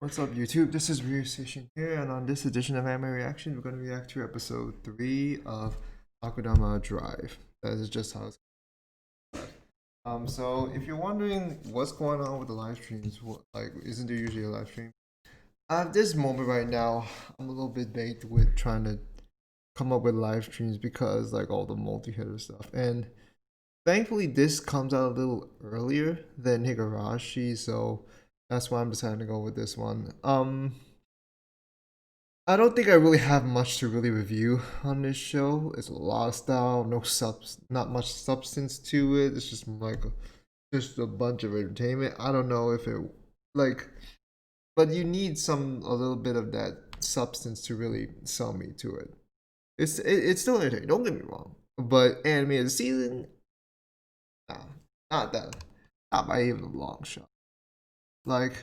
What's up, YouTube? This is Rear Station here, and on this edition of Anime Reaction, we're going to react to episode 3 of Akudama Drive. That is just how it's. So if you're wondering what's going on with the live streams, isn't there usually a live stream? At this moment right now, I'm a little bit baked with trying to come up with live streams because like all the multi-hitter stuff, and thankfully this comes out a little earlier than Higurashi, so that's why I'm deciding to go with this one. I don't think I really have much to really review on this show. It's a lot of style, not much substance to it. It's just just a bunch of entertainment. I don't know if it like, but you need a little bit of that substance to really sell me to it. It's still entertaining. Don't get me wrong, but anime of the season, nah, not that, not by even a long shot. Like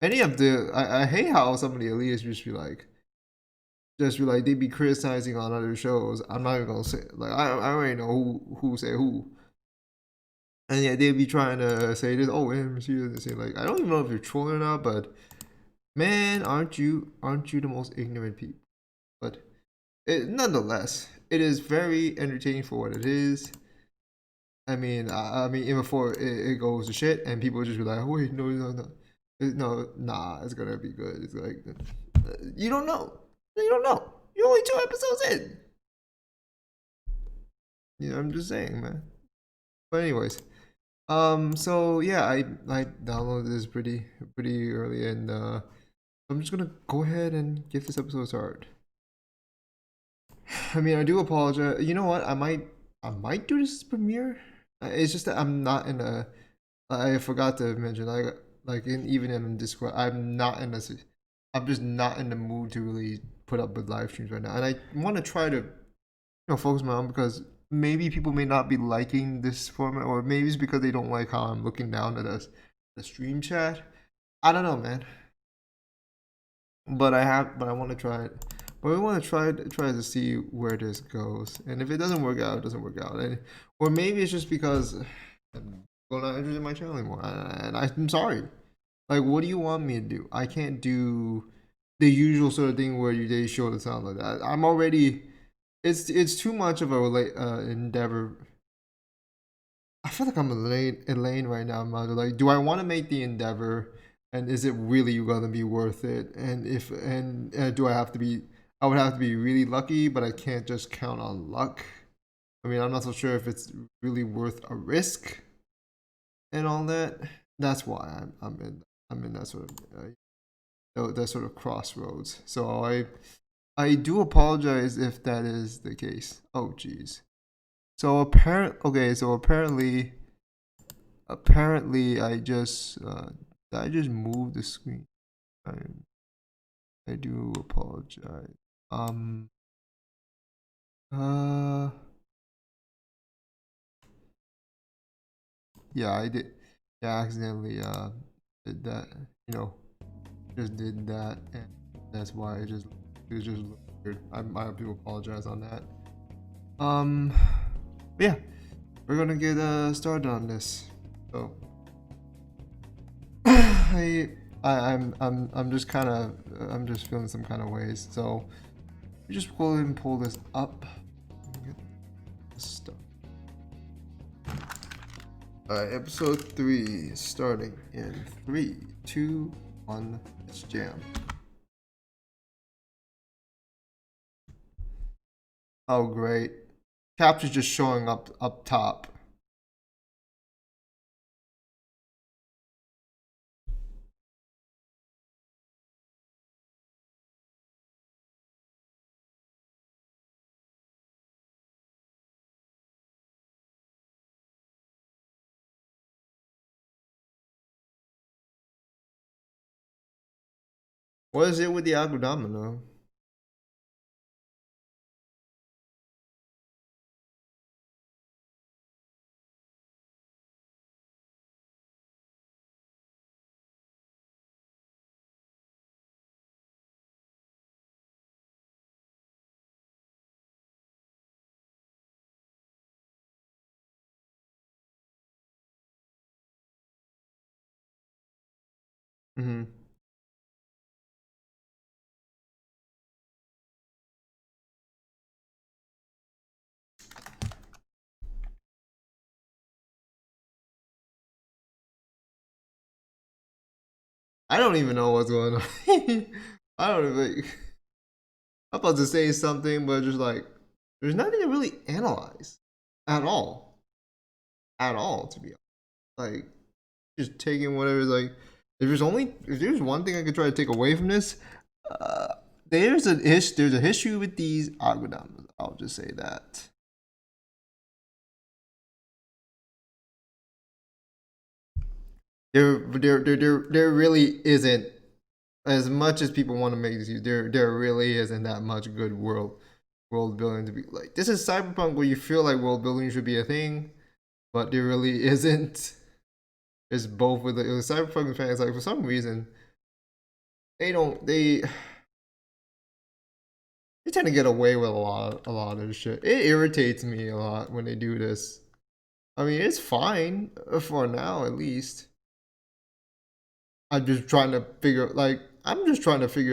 any of I hate how some of the elites just be like they be criticizing on other shows. I'm not even gonna say I already know who say who, and yeah they be trying to say this. Oh, MC doesn't say like I don't even know if you're trolling or not, but man, aren't you the most ignorant people? But nonetheless, it is very entertaining for what it is. I mean, even before it goes to shit, and people just be like, oh, wait, no, nah, it's gonna be good. It's like you don't know, you don't know. You're only 2 episodes in. I'm just saying, man. But anyways, so yeah, I downloaded this pretty early, and I'm just gonna go ahead and give this episode a start. I mean, I do apologize. You know what? I might do this premiere. It's just that I'm not in a. I forgot to mention even in Discord, I'm not in a. I'm just not in the mood to really put up with live streams right now, and I want to try to focus my own because maybe people may not be liking this format, or maybe it's because they don't like how I'm looking down at the stream chat. I don't know, man. But I want to try it. But we want to try to see where this goes, and if it doesn't work out, it doesn't work out, and or maybe it's just because I'm not interested in my channel anymore, and I'm sorry. Like, what do you want me to do? I can't do the usual sort of thing where they show the sound like that. I'm already. It's too much of a endeavor. I feel like I'm Elaine right now, man. Like, do I want to make the endeavor, and is it really gonna be worth it? And if and do I have to be? I would have to be really lucky, but I can't just count on luck. I mean, I'm not so sure if it's really worth a risk and all that. That's why I'm in that sort of that sort of crossroads. So I do apologize if that is the case. Oh, jeez. So apparently I just moved the screen. I I do apologize. Um uh yeah, I did. Yeah, I accidentally did that. You know, just did that, and that's why it just looked weird. I do apologize on that. Um yeah, we're gonna get started on this. So I I'm just kind of I'm just feeling some kind of ways. So we just go ahead and pull this up. Get this stuff. Episode 3 starting in 3, 2, 1. Let's jam. Oh great! Capture's just showing up top. What is it with the Akudama though? Mm-hmm. I don't even know what's going on. I don't even. I'm about to say something, but just like there's nothing to really analyze at all, at all. To be honest, like just taking whatever. Like if there's one thing I could try to take away from this, uh, there's a history with these Akudamas. I'll just say that. There really isn't as much as people want to make this. There really isn't that much good world building to be like. This is cyberpunk where you feel like world building should be a thing, but there really isn't. It's both with the cyberpunk fans. Like for some reason, they don't they tend to get away with a lot of shit. It irritates me a lot when they do this. I mean, it's fine for now at least. I'm just trying to figure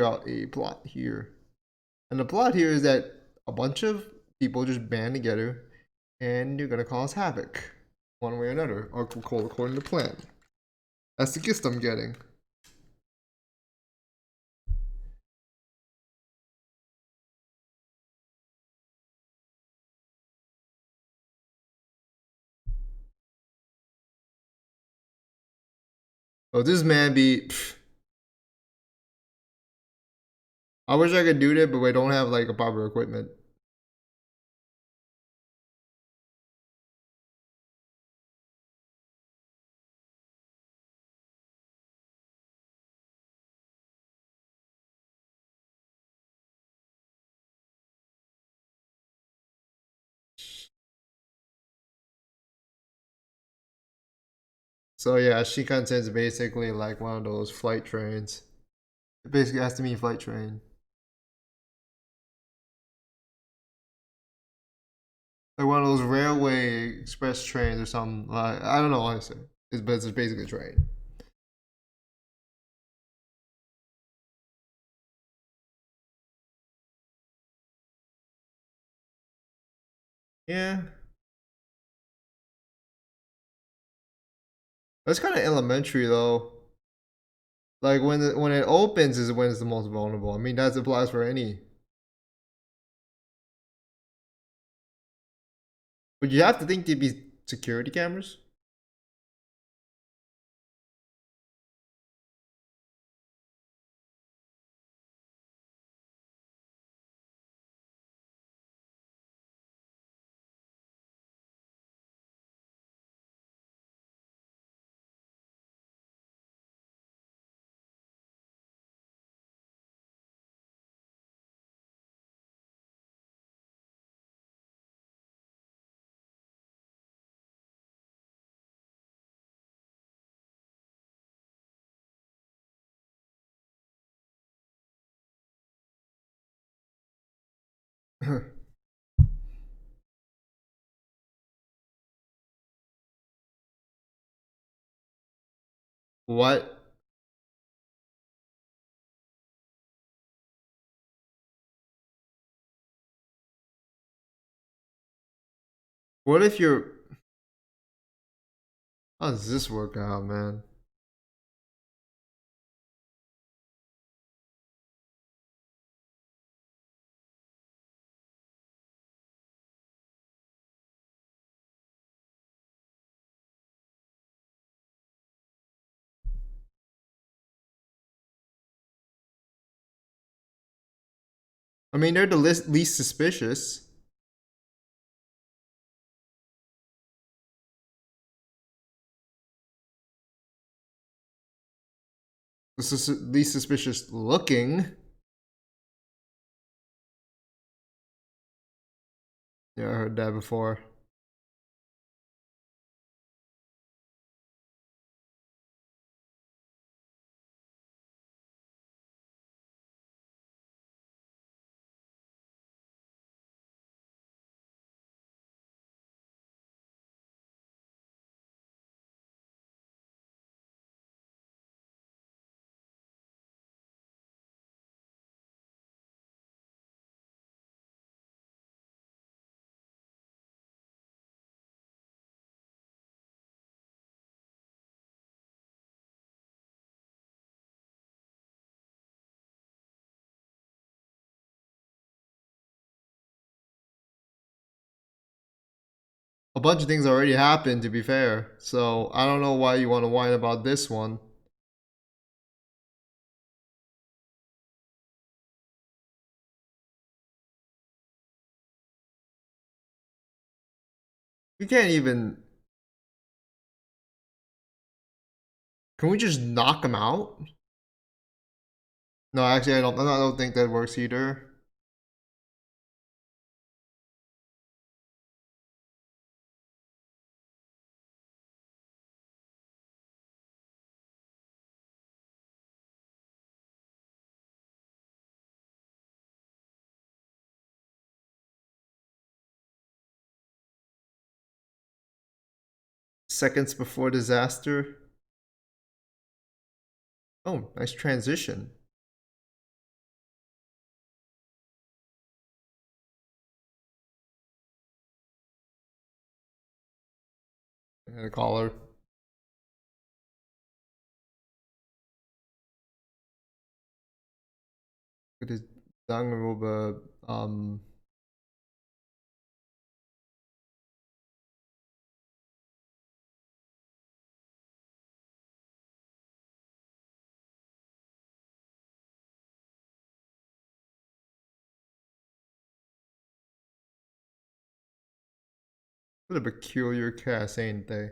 out a plot here. And the plot here is that a bunch of people just band together and you're gonna cause havoc one way or another, or according to plan. That's the gist I'm getting. Oh, this man be. Pff, I wish I could do that, but we don't have like a proper equipment. So yeah, Shinkansen is basically like one of those flight trains. It basically has to mean flight train. Like one of those railway express trains or something. Like I don't know honestly. But it's basically a train. Yeah, that's kind of elementary though. Like when it opens is when it's the most vulnerable. I mean that applies for any. But you have to think there'd be security cameras. What? What if you're? How does this work out, man? I mean, they're the least suspicious. Least suspicious looking. Yeah, I heard that before. A bunch of things already happened, to be fair. So I don't know why you want to whine about this one. We can't even. Can we just knock him out? No, actually, I don't think that works either. Seconds before disaster. Oh, nice transition. And a collar. It is Dangaroba. What a peculiar cast, ain't they?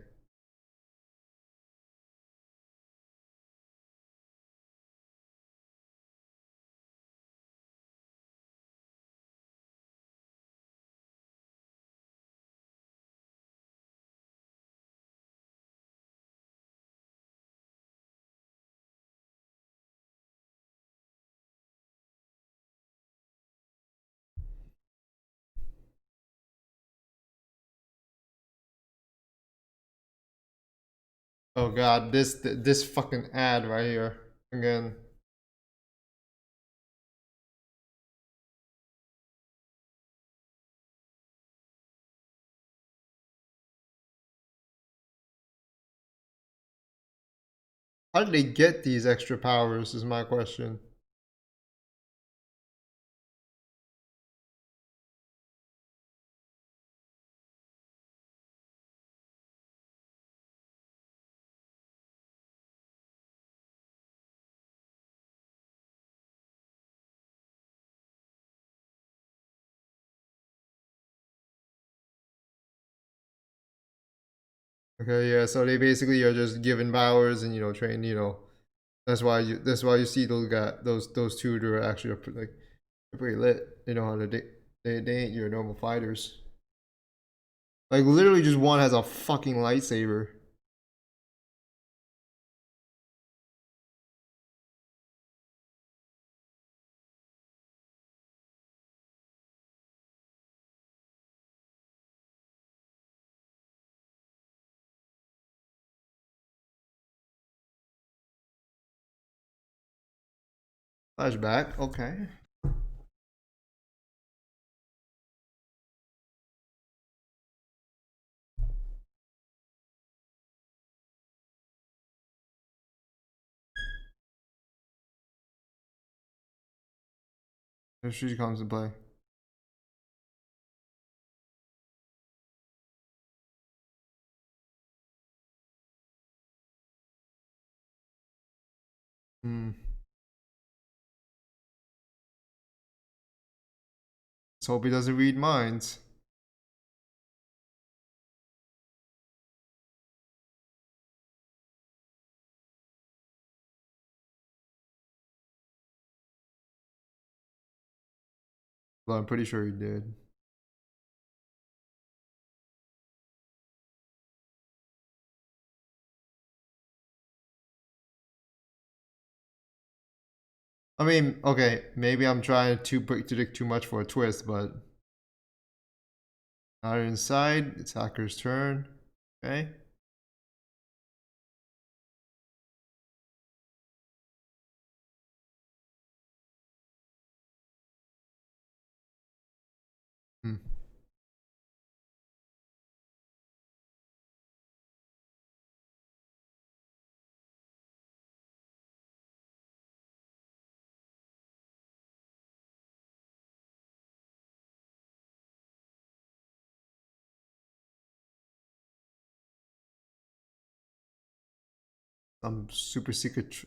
Oh god, this fucking ad right here again. How did they get these extra powers? Is my question. Okay, yeah. So they basically are just given powers and train. That's why you see those two that are actually like they're pretty lit. They know how to they ain't your normal fighters. Like literally, just one has a fucking lightsaber. Flashback. Okay. There she comes to play. Hmm. Let's hope he doesn't read minds. But I'm pretty sure he did. I mean, okay, maybe I'm trying to predict too much for a twist, but now they're inside. It's hacker's turn. Okay. Hmm. some super secret,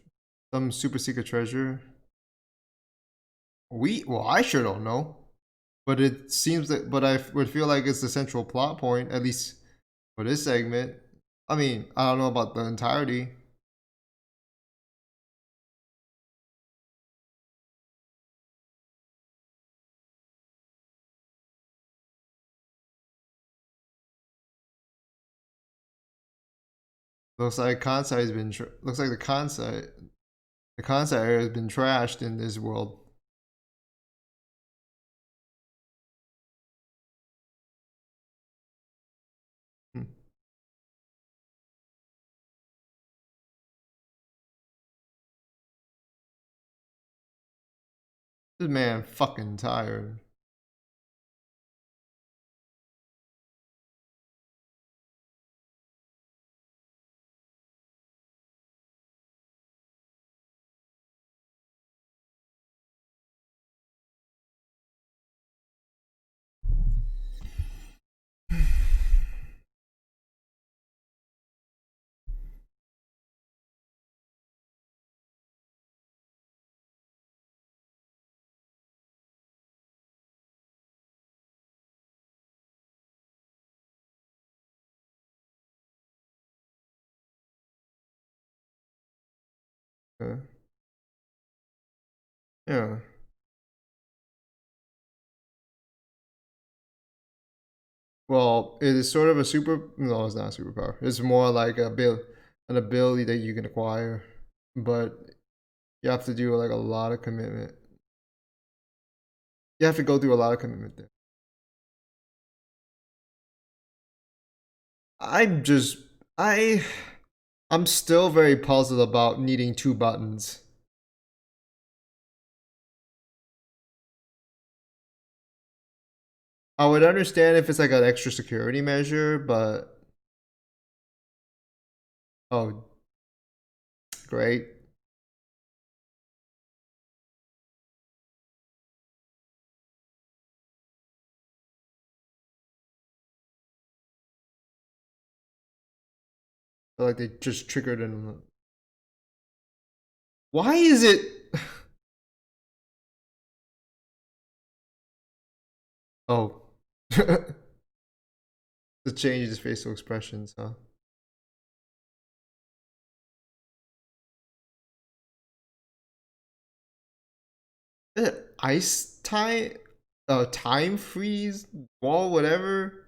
some super secret treasure. Well, I sure don't know, but it seems that, but I would feel like it's the central plot point, at least for this segment. I mean, I don't know about the entirety. Looks like Kansai has been. Looks like the Kansai area has been trashed in this world. Hmm. This man fucking tired. Okay. Yeah. Well, it is sort of a super. No, it's not a superpower. It's more like an ability that you can acquire, but you have to do like a lot of commitment. You have to go through a lot of commitment there. I'm just I I'm still very puzzled about needing two buttons. I would understand if it's like an extra security measure, but oh, great. So like they just triggered in. Why is it? Oh, to change his facial expressions, huh? Ice time, time freeze, wall, whatever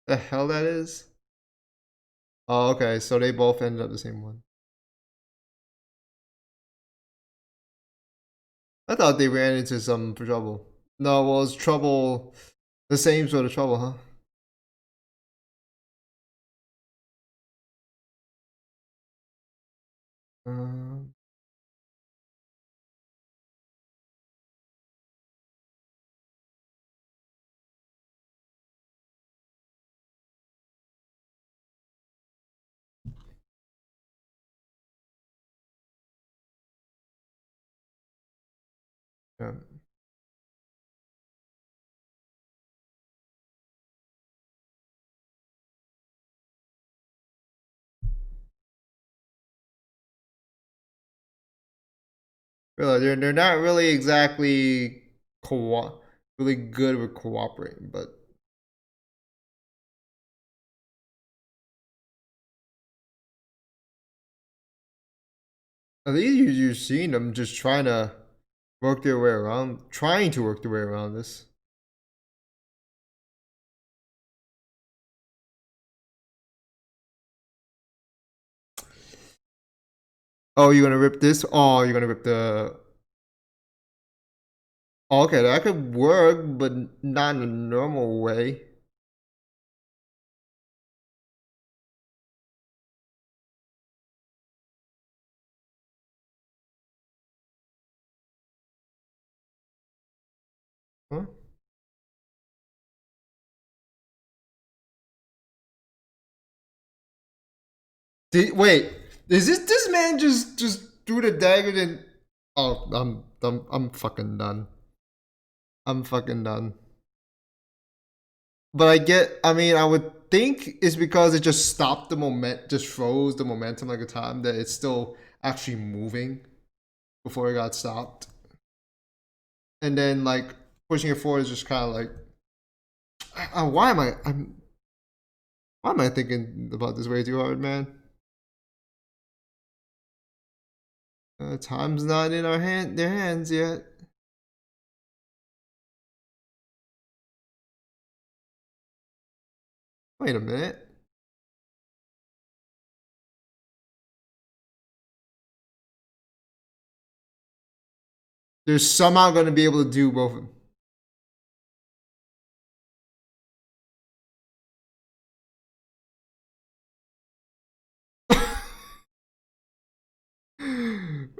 the hell that is. Oh, okay. So they both ended up the same one. I thought they ran into some trouble. No, well, it's trouble. The same sort of trouble, huh? Um, yeah. Really, they're not really exactly really good with cooperating, but at least you've seen them just trying to trying to work their way around this. Oh, you're gonna rip this? Oh, you're gonna rip the. Oh, okay, that could work, but not in a normal way. Huh? Wait, is this man just threw the dagger and? Oh, I'm fucking done. I'm fucking done. But I mean, I would think it's because it just stopped the moment, just froze the momentum like a time that it's still actually moving before it got stopped. And then like pushing it forward is just kind of like, why am I thinking about this way too hard, man? Time's not in their hands yet. Wait a minute. They're somehow going to be able to do both of them.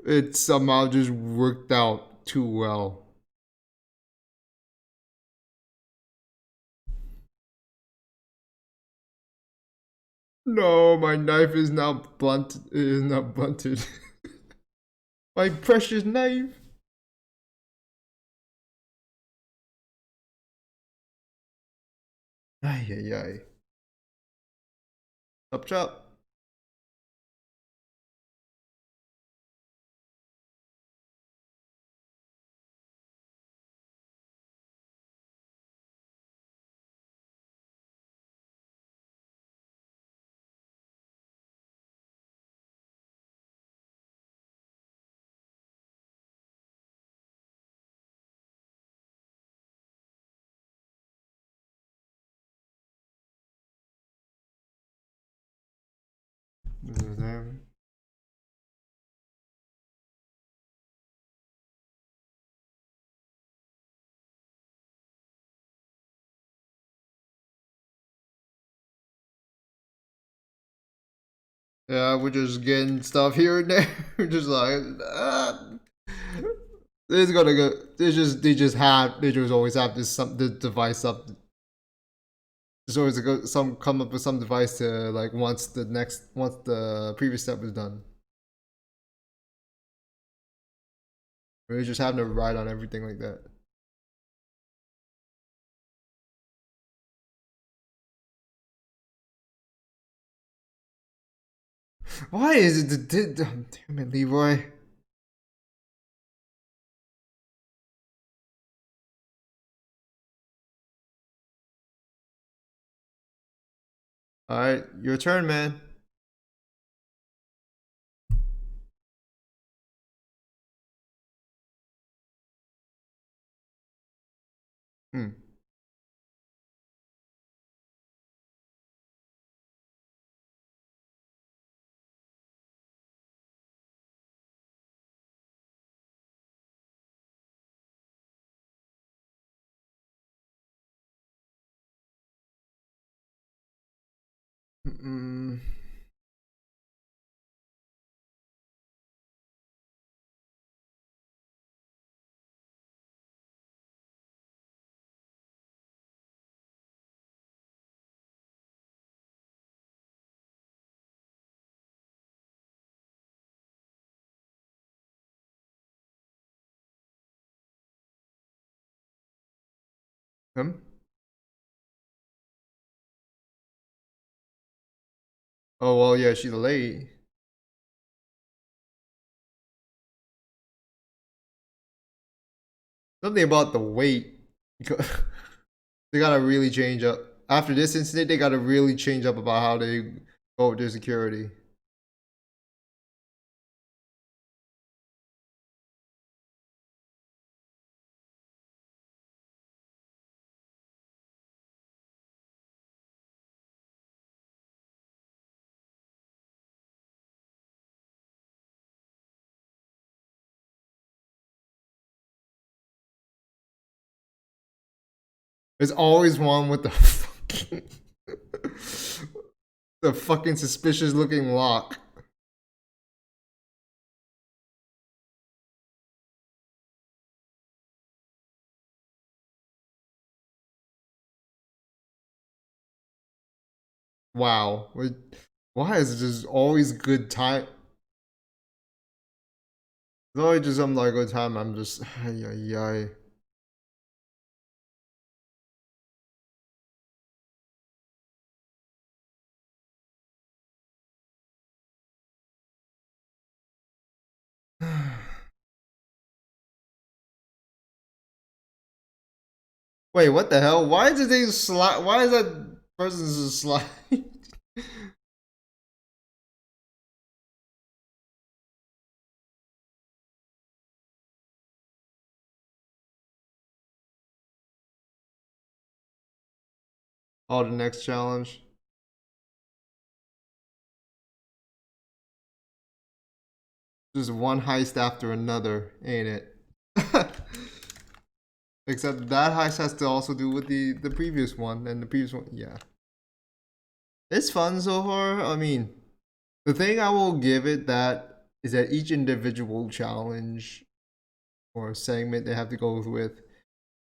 It somehow just worked out too well. No, my knife is now blunt. It is not blunted. My precious knife. Ay, ay, ay. Chop, chop. Yeah, we're just getting stuff here and there. We're just like, it's gonna go. They just always have this device up. There's always some come up with some device to like once the previous step was done. We're just having to ride on everything like that. Why is it damn it, Leroy? All right, your turn, man. Hmm. Mm-mm. Him? Oh well, yeah, she's late. Something about the weight. They gotta really change up. After this incident, they gotta really change up about how they go with their security. There's always one with the fucking the fucking suspicious looking lock. Wow. Why is it just always good time? It's always just some like good time. I'm just ay, ay, ay. Wait, what the hell? Why is the thing slide? Why is that person just slide? Oh, the next challenge. Just one heist after another, ain't it? Except that heist has to also do with the previous one and the previous one. Yeah, it's fun so far. I mean, the thing I will give it that is that each individual challenge or segment they have to go with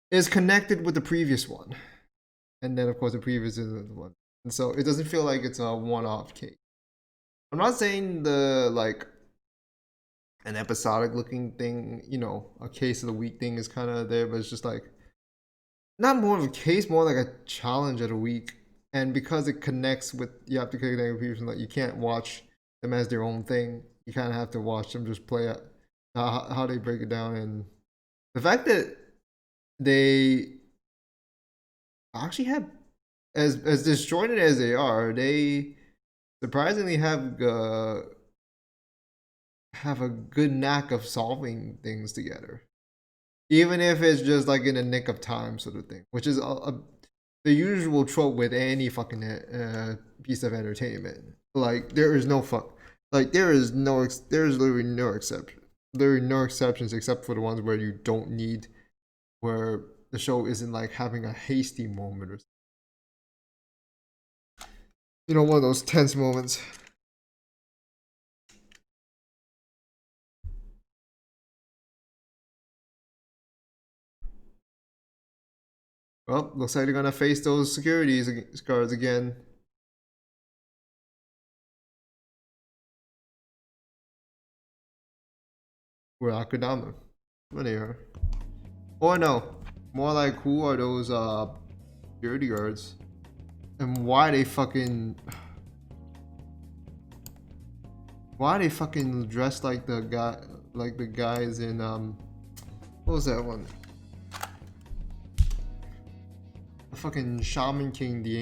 is connected with the previous one, and then of course the previous is the one, and so it doesn't feel like it's a one-off case. I'm not saying the like an episodic looking thing, you know, a case of the week thing is kind of there, but it's just like not more of a case, more like a challenge of the week. And because it connects with, you have to connect with people, like you can't watch them as their own thing. You kind of have to watch them just play out how they break it down, and the fact that they actually have as disjointed as they are, they surprisingly have a good knack of solving things together, even if it's just like in a nick of time sort of thing, which is the usual trope with any fucking piece of entertainment. Like there is no fuck, like there's literally no exception. There are no exceptions except for the ones where you don't need, where the show isn't like having a hasty moment or, you know, one of those tense moments. Well, looks like they're gonna face those security guards again. We're Akudama. What they are. Or no, more like who are those security guards? And why they fucking dressed like the guys in what was that one? The fucking Shaman King, the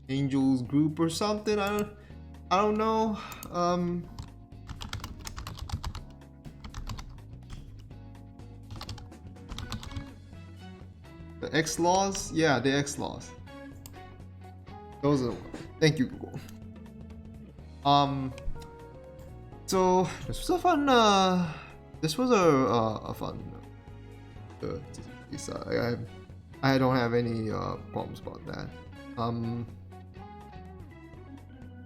Angels group or something. I don't know. The X Laws? Yeah, the X Laws. Those are the ones. Thank you, Google. So this was a fun. This was a fun. I don't have any problems about that. I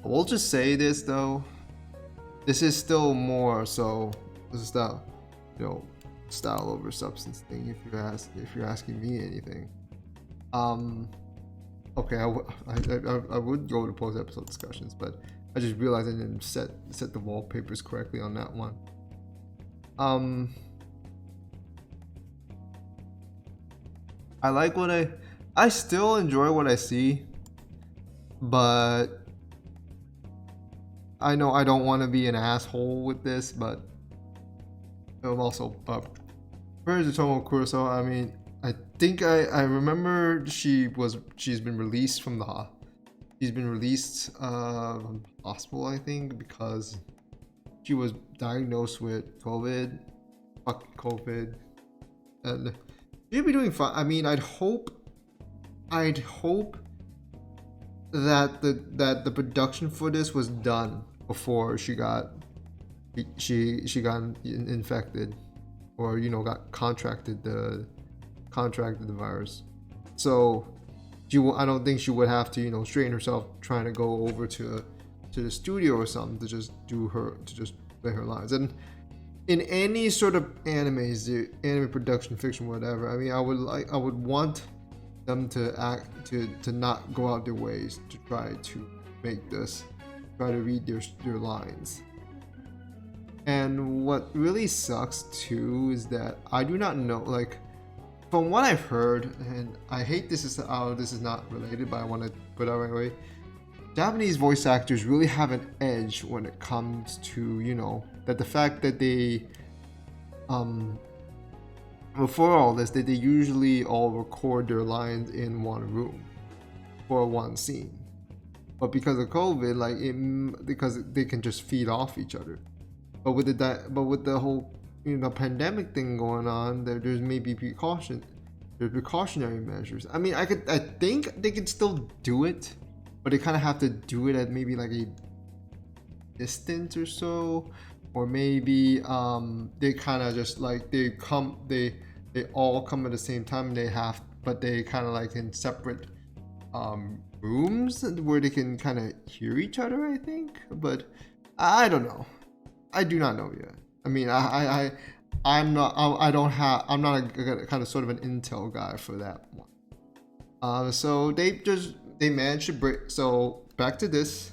will just say this though. This is still more so. This is the, you know, style over substance thing. If you're asking me anything. Okay, I would go to post episode discussions, but I just realized I didn't set the wallpapers correctly on that one. I like what I still enjoy what I see, but I know I don't want to be an asshole with this, but I'm also where's the Tomo Kurosawa? I mean, I think I remember she's been released from the from hospital, I think, because she was diagnosed with COVID. Fuck COVID. And she'll be doing fine. I mean, I'd hope that the production for this was done before she got infected, or, you know, got contracted the virus. So I don't think she would have to, you know, strain herself trying to go over to the studio or something to just play her lines. And in any sort of anime production, fiction, whatever, I mean, I would want them to not go out their ways to try to make this, try to read their lines. And what really sucks too is that I do not know, like, from what I've heard, and I hate this is not related, but I want to put it out right away. Japanese voice actors really have an edge when it comes to, you know, that the fact that they before all this, they usually all record their lines in one room for one scene. But because of COVID, because they can just feed off each other. But with the whole pandemic thing going on, there's maybe there's precautionary measures. I mean, I think they could still do it, but they kind of have to do it at maybe like a distance or so, or maybe they kind of just like they all come at the same time. But they kind of like in separate rooms where they can kind of hear each other, I think. But I don't know. I do not know yet. I mean, I'm not a kind of sort of an intel guy for that one. So they managed to break. So back to this,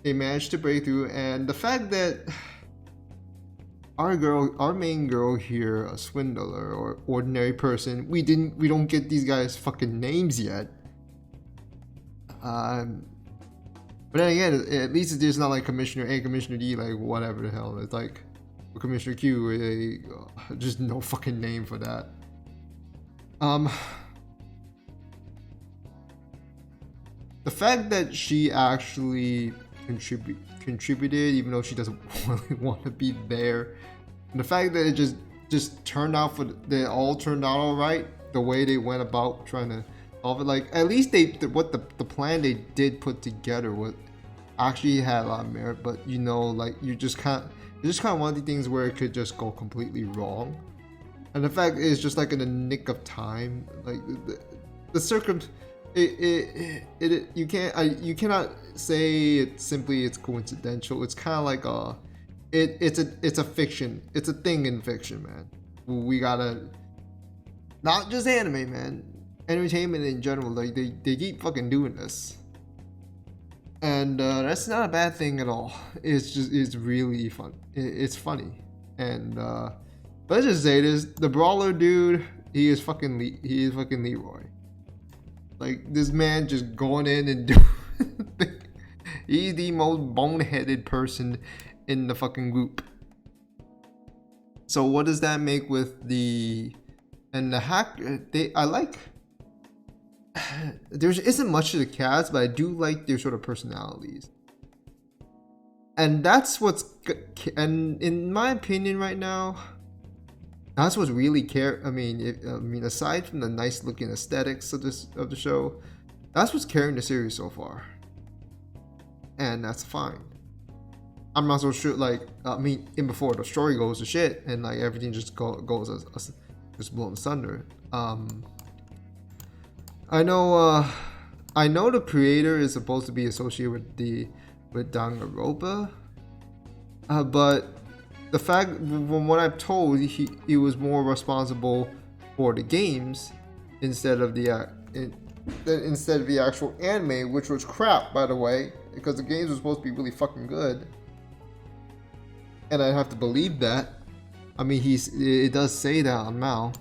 they managed to break through, and the fact that our main girl here, a swindler or ordinary person, we don't get these guys' fucking names yet. But then again, at least it's not like Commissioner A, Commissioner D, like whatever the hell. It's like Commissioner Q, just no fucking name for that. The fact that she actually contributed, even though she doesn't really want to be there, and the fact that it just turned out they all turned out all right, the way they went about trying to solve it, like at least the plan they did put together was actually had a lot of merit. But like it's just kind of one of the things where it could just go completely wrong, and the fact is just like in the nick of time, like you cannot say it's coincidental. It's kind of like it's a fiction. It's a thing in fiction, man. We gotta, not just anime, man, entertainment in general. Like they keep fucking doing this, and that's not a bad thing at all. It's really fun. It's funny, and let's just say this: the brawler dude, he is fucking Leroy. Like this man just going in and doing. He's the most boneheaded person in the fucking group. So what does that make with the hacker? I like. There isn't much to the cast, but I do like their sort of personalities, and that's and in my opinion right now, that's what's really I mean, aside from the nice looking aesthetics of the show, that's what's carrying the series so far, and that's fine. I'm not so sure. Like, I mean, in before the story goes to shit, and like everything just goes as just blown asunder. I know the creator is supposed to be associated with Danganronpa, but the fact, from what I've told, he was more responsible for the games instead of the actual anime, which was crap, by the way, because the games were supposed to be really fucking good, and I have to believe that. I mean, it does say that on Mal,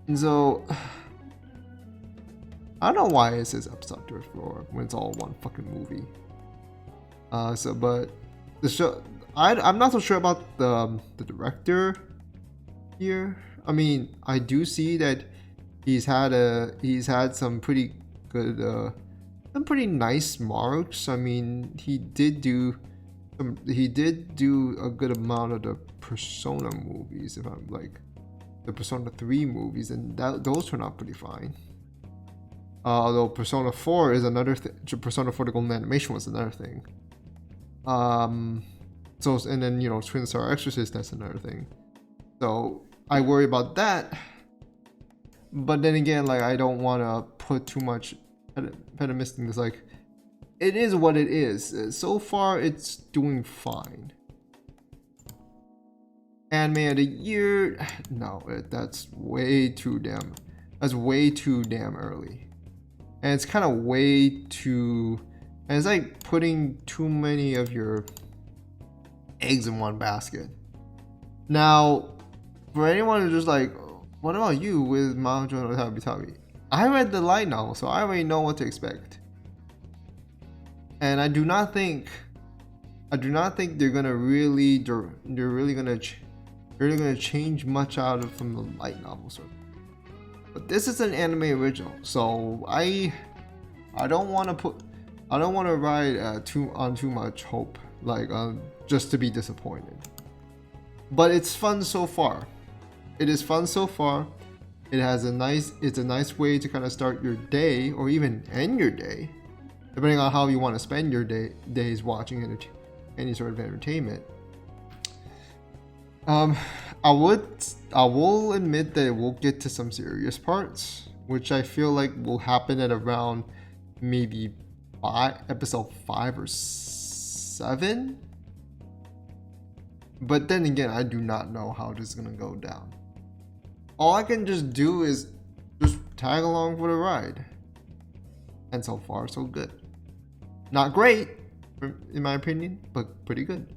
and so I don't know why it says up third floor when it's all one fucking movie. But the show, I'm not so sure about the director here. I mean, I do see that he's had some pretty good, some pretty nice marks. I mean, he did do a good amount of the Persona movies, if I'm like the Persona 3 movies, and those turned out pretty fine. Although Persona 4 is another thing. Persona 4 the Golden Animation was another thing. So, and then Twin Star Exorcist, that's another thing. So I worry about that. But then again, like, I don't want to put too much pessimistic. It's like, it is what it is. So far, it's doing fine. Anime of the year? No, that's way too damn early. And it's kind of way too, and it's like putting too many of your eggs in one basket. Now, for anyone who's just like, what about you with Mahjong no Tabi-Tabi? I read the light novel, so I already know what to expect. And I do not think they're gonna really really gonna change much out of from the light novel sort of. But this is an anime original, so I don't want to ride too much hope, like just to be disappointed. But it's fun so far. It is fun so far. It's a nice way to kind of start your day or even end your day, depending on how you want to spend your days watching any sort of entertainment. I will admit that it will get to some serious parts, which I feel like will happen at around maybe episode 5 or 7. But then again, I do not know how this is gonna go down. All I can just do is just tag along for the ride. And so far, so good. Not great, in my opinion, but pretty good.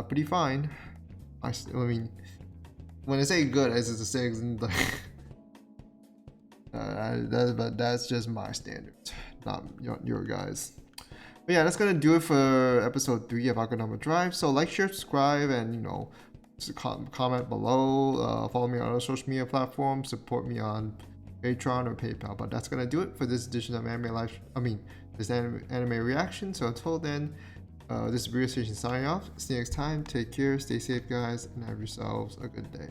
Pretty fine. I mean, when I say good, it's just a 6. But that's just my standards, not your guys. But yeah, that's gonna do it for episode 3 of Akudama Drive. So like, share, subscribe, and comment below. Follow me on other social media platforms. Support me on Patreon or PayPal. But that's gonna do it for this edition of this anime reaction. So until then, this is Brio Station signing off. See you next time. Take care. Stay safe, guys, and have yourselves a good day.